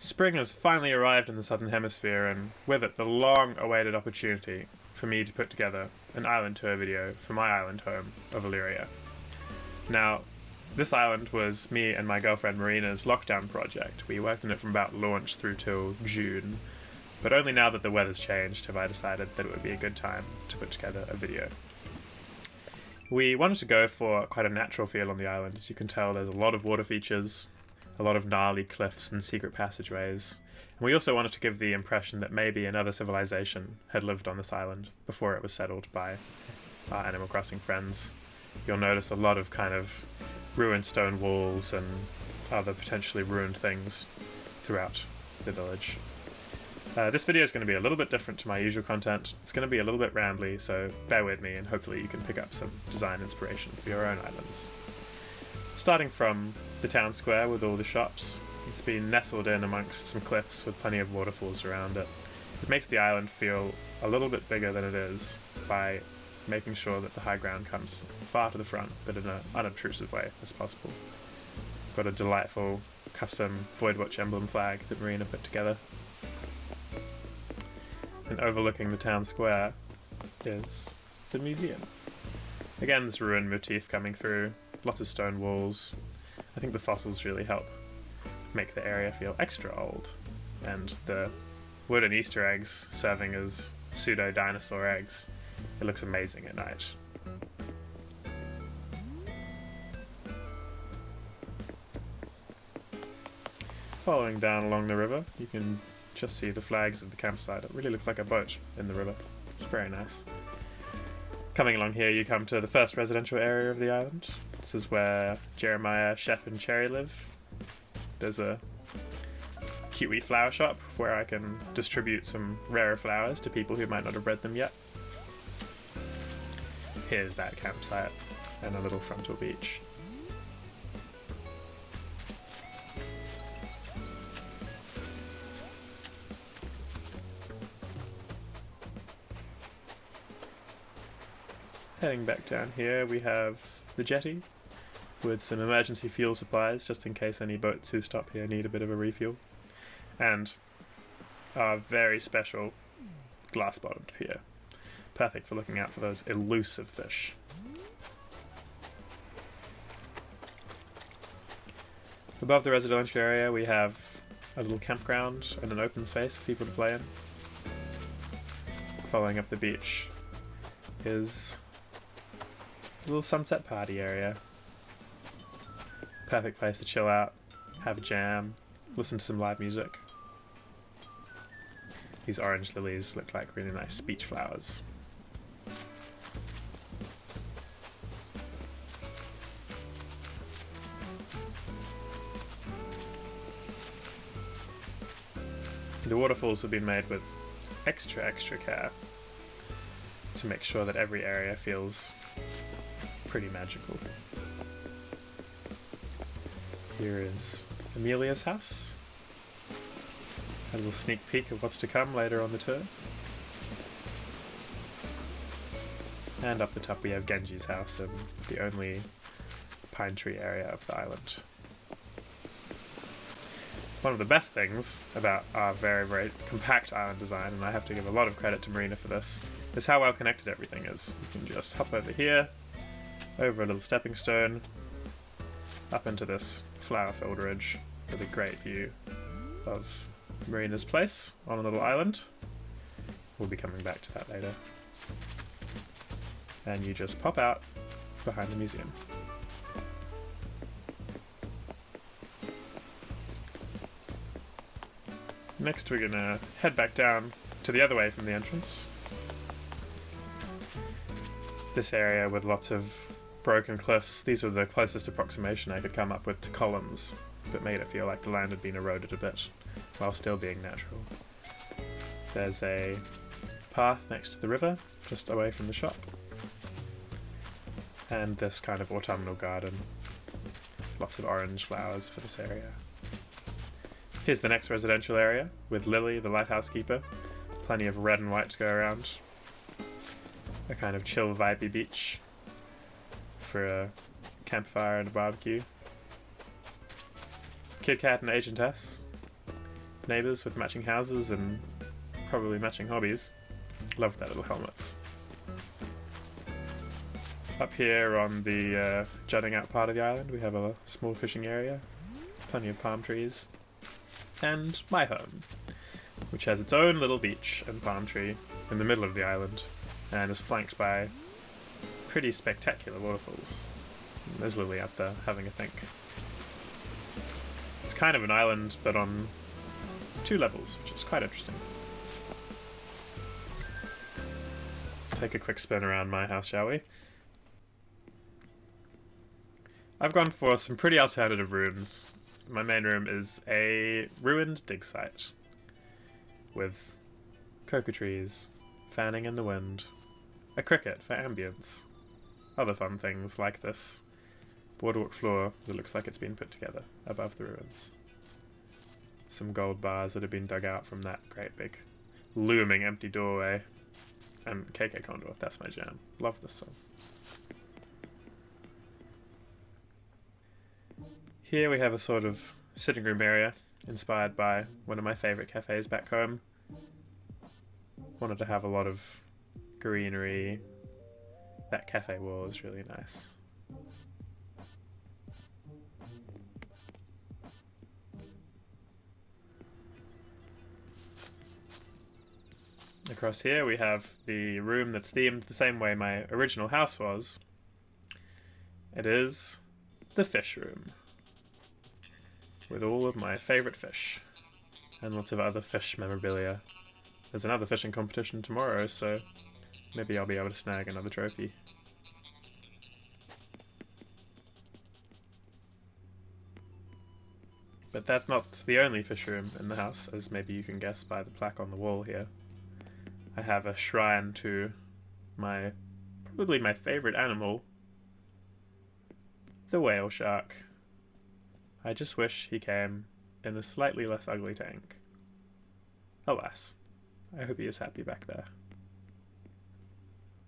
Spring has finally arrived in the Southern Hemisphere, and with it the long-awaited opportunity for me to put together an island tour video for my island home of Illirea. Now, this island was me and my girlfriend Marina's lockdown project. We worked on it from about launch through till June, but only now that the weather's changed have I decided that it would be a good time to put together a video. We wanted to go for quite a natural feel on the island. As you can tell, there's a lot of water features, a lot of gnarly cliffs and secret passageways. And we also wanted to give the impression that maybe another civilization had lived on this island before it was settled by our Animal Crossing friends. You'll notice a lot of kind of ruined stone walls and other potentially ruined things throughout the village. This video is going to be a little bit different to my usual content. It's going to be a little bit rambly, so bear with me and hopefully you can pick up some design inspiration for your own islands. Starting from the town square with all the shops, it's been nestled in amongst some cliffs with plenty of waterfalls around it. It makes the island feel a little bit bigger than it is by making sure that the high ground comes far to the front, but in an unobtrusive way as possible. Got a delightful custom Voidwatch emblem flag that Marina put together. And overlooking the town square is the museum. Again, this ruined motif coming through, lots of stone walls. I think the fossils really help make the area feel extra old, and the wooden Easter eggs serving as pseudo-dinosaur eggs. It looks amazing at night. Following down along the river, you can just see the flags of the campsite. It really looks like a boat in the river. It's very nice. Coming along here, you come to the first residential area of the island. This is where Jeremiah, Chef, and Cherry live. There's a cute wee flower shop where I can distribute some rarer flowers to people who might not have read them yet. Here's that campsite and a little frontal beach. Heading back down here, we have the jetty with some emergency fuel supplies just in case any boats who stop here need a bit of a refuel, and our very special glass-bottomed pier, perfect for looking out for those elusive fish. Above the residential area we have a little campground and an open space for people to play in. Following up the beach is a little sunset party area. Perfect place to chill out, have a jam, listen to some live music. These orange lilies look like really nice beach flowers. The waterfalls have been made with extra care to make sure that every area feels pretty magical. Here is Amelia's house. A little sneak peek of what's to come later on the tour. And up the top we have Genji's house and the only pine tree area of the island. One of the best things about our very compact island design, and I have to give a lot of credit to Marina for this, is how well connected everything is. You can just hop over here, over a little stepping stone, up into this flower-filled ridge with a great view of Marina's place on a little island. We'll be coming back to that later. And you just pop out behind the museum. Next we're gonna head back down to the other way from the entrance. This area with lots of broken cliffs. These were the closest approximation I could come up with to columns, but made it feel like the land had been eroded a bit, while still being natural. There's a path next to the river, just away from the shop. And this kind of autumnal garden. Lots of orange flowers for this area. Here's the next residential area, with Lily, the lighthouse keeper. Plenty of red and white to go around. A kind of chill, vibey beach for a campfire and a barbecue. Kit Kat and Agent S. neighbours with matching houses and probably matching hobbies. Love their little helmets. Up here on the jutting out part of the island we have a small fishing area, plenty of palm trees, and my home, which has its own little beach and palm tree in the middle of the island and is flanked by pretty spectacular waterfalls. There's Lily up there having a think. It's kind of an island but on 2 levels, which is quite interesting. Take a quick spin around my house, shall we? I've gone for some pretty alternative rooms. My main room is a ruined dig site with cocoa trees fanning in the wind, a cricket for ambience, other fun things like this boardwalk floor that looks like it's been put together above the ruins. Some gold bars that have been dug out from that great big looming empty doorway, and KK Conduit, that's my jam. Love this song. Here we have a sort of sitting room area inspired by one of my favourite cafes back home. Wanted to have a lot of greenery. That cafe wall is really nice. Across here we have the room that's themed the same way my original house was. It is the fish room, with all of my favourite fish, and lots of other fish memorabilia. There's another fishing competition tomorrow, so maybe I'll be able to snag another trophy. But that's not the only fish room in the house, as maybe you can guess by the plaque on the wall here. I have a shrine to probably my favourite animal, the whale shark. I just wish he came in a slightly less ugly tank. Alas, I hope he is happy back there.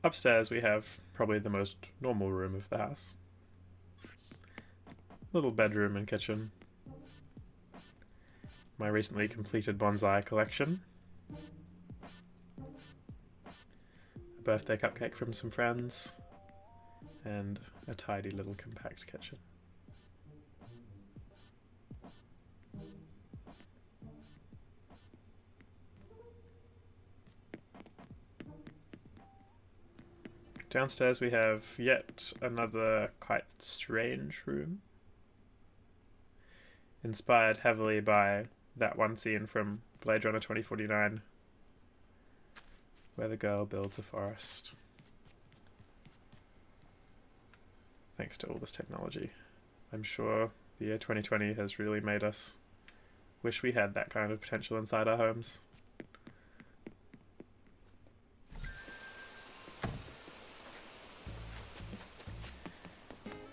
Upstairs we have probably the most normal room of the house. Little bedroom and kitchen. My recently completed bonsai collection. A birthday cupcake from some friends. And a tidy little compact kitchen. Downstairs we have yet another quite strange room, inspired heavily by that one scene from Blade Runner 2049, where the girl builds a forest. Thanks to all this technology. I'm sure the year 2020 has really made us wish we had that kind of potential inside our homes.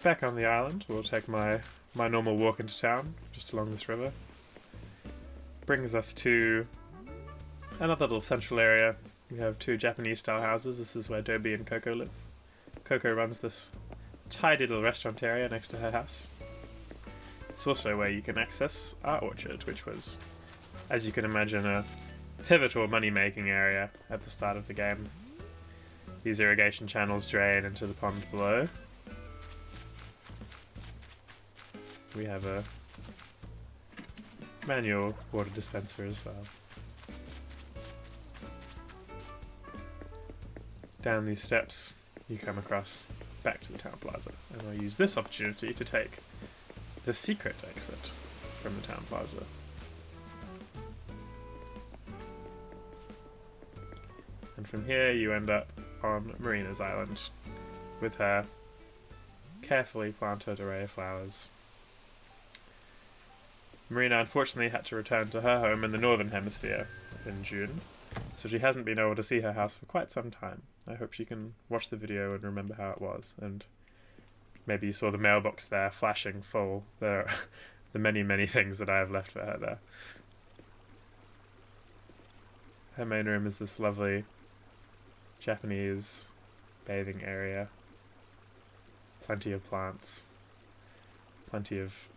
Back on the island, we'll take my normal walk into town, just along this river. Brings us to another little central area. We have 2 Japanese-style houses. This is where Dobie and Coco live. Coco runs this tidy little restaurant area next to her house. It's also where you can access our orchard, which was, as you can imagine, a pivotal money-making area at the start of the game. These irrigation channels drain into the pond below. We have a manual water dispenser as well. Down these steps you come across back to the town plaza, and I'll use this opportunity to take the secret exit from the town plaza. And from here you end up on Marina's island with her carefully planted array of flowers. Marina unfortunately had to return to her home in the Northern Hemisphere in June, so she hasn't been able to see her house for quite some time. I hope she can watch the video and remember how it was, and maybe you saw the mailbox there flashing full. There are the many things that I have left for her there. Her main room is this lovely Japanese bathing area. Plenty of plants, plenty of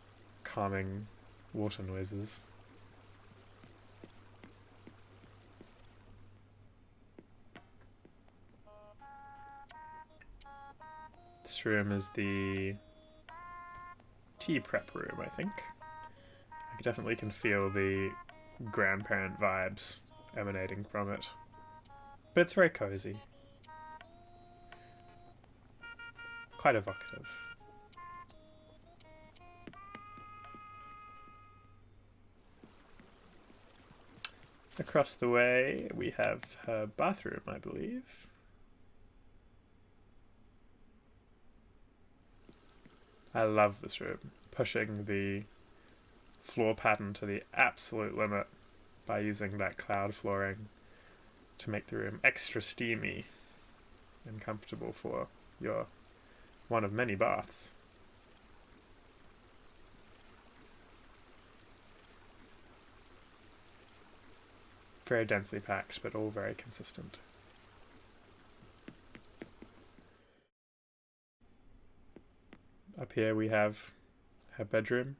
calming water noises. This room is the tea prep room, I think. I definitely can feel the grandparent vibes emanating from it. But it's very cozy. Quite evocative. Across the way, we have her bathroom, I believe. I love this room, pushing the floor pattern to the absolute limit by using that cloud flooring to make the room extra steamy and comfortable for your one of many baths. Very densely packed, but all very consistent. Up here we have her bedroom.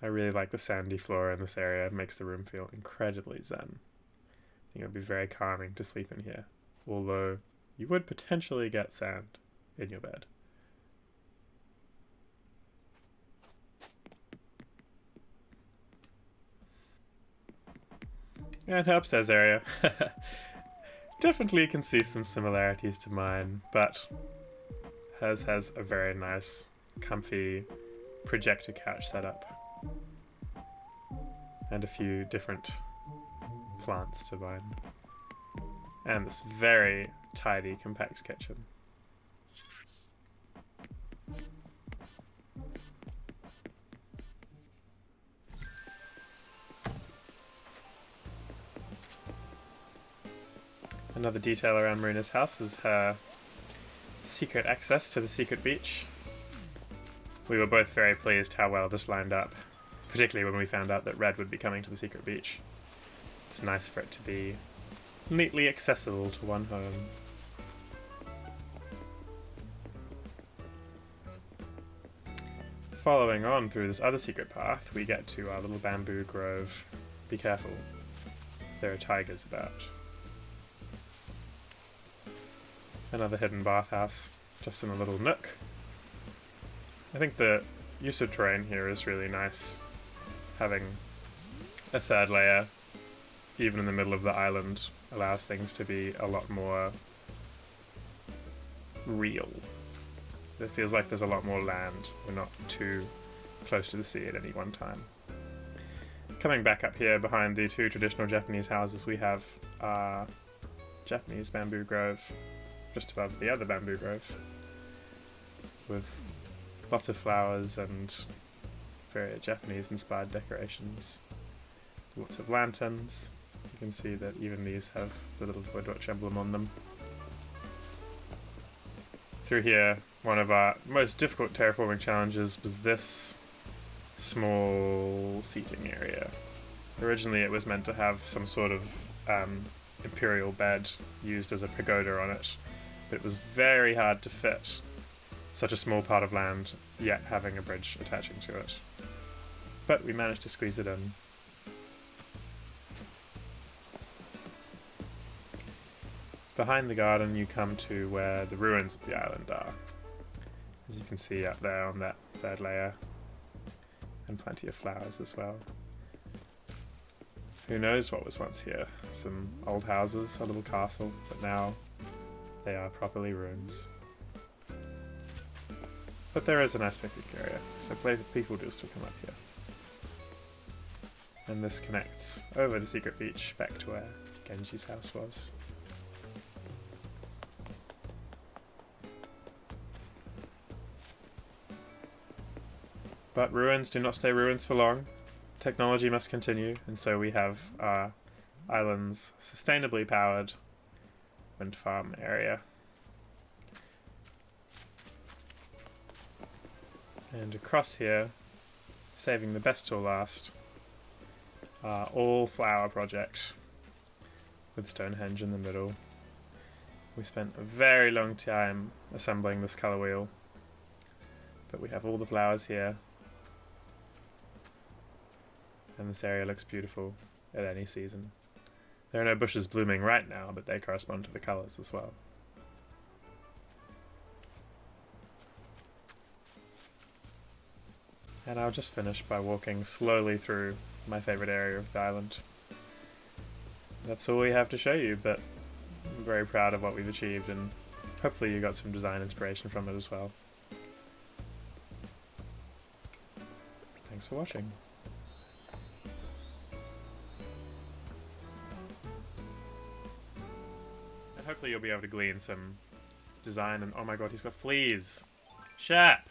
I really like the sandy floor in this area. It makes the room feel incredibly zen. I think it would be very calming to sleep in here, although you would potentially get sand in your bed. And her upstairs area. Definitely can see some similarities to mine, but hers has a very nice, comfy projector couch setup. And a few different plants to mine. And this very tidy, compact kitchen. Another detail around Marina's house is her secret access to the secret beach. We were both very pleased how well this lined up, particularly when we found out that Red would be coming to the secret beach. It's nice for it to be neatly accessible to one home. Following on through this other secret path, we get to our little bamboo grove. Be careful, there are tigers about. Another hidden bathhouse, just in a little nook. I think the use of terrain here is really nice. Having a third layer, even in the middle of the island, allows things to be a lot more real. It feels like there's a lot more land. We're not too close to the sea at any one time. Coming back up here behind the two traditional Japanese houses, we have our Japanese bamboo grove just above the other bamboo grove, with lots of flowers and very Japanese-inspired decorations. Lots of lanterns. You can see that even these have the little woodwatch emblem on them. Through here, one of our most difficult terraforming challenges was this small seating area. Originally it was meant to have some sort of imperial bed used as a pagoda on it, but it was very hard to fit such a small part of land, yet having a bridge attaching to it. But we managed to squeeze it in. Behind the garden you come to where the ruins of the island are. As you can see up there on that third layer. And plenty of flowers as well. Who knows what was once here? Some old houses, a little castle, but now they are properly ruins. But there is a nice picnic area, so people do still come up here. And this connects over the secret beach back to where Genji's house was. But ruins do not stay ruins for long. Technology must continue, and so we have our island's sustainably powered wind farm area. And across here, saving the best till last, our all-flower project with Stonehenge in the middle. We spent a very long time assembling this colour wheel, but we have all the flowers here. And this area looks beautiful at any season. There are no bushes blooming right now, but they correspond to the colours as well. And I'll just finish by walking slowly through my favourite area of the island. That's all we have to show you, but I'm very proud of what we've achieved, and hopefully you got some design inspiration from it as well. Thanks for watching. And hopefully you'll be able to glean some design and oh my god, he's got fleas! Shap!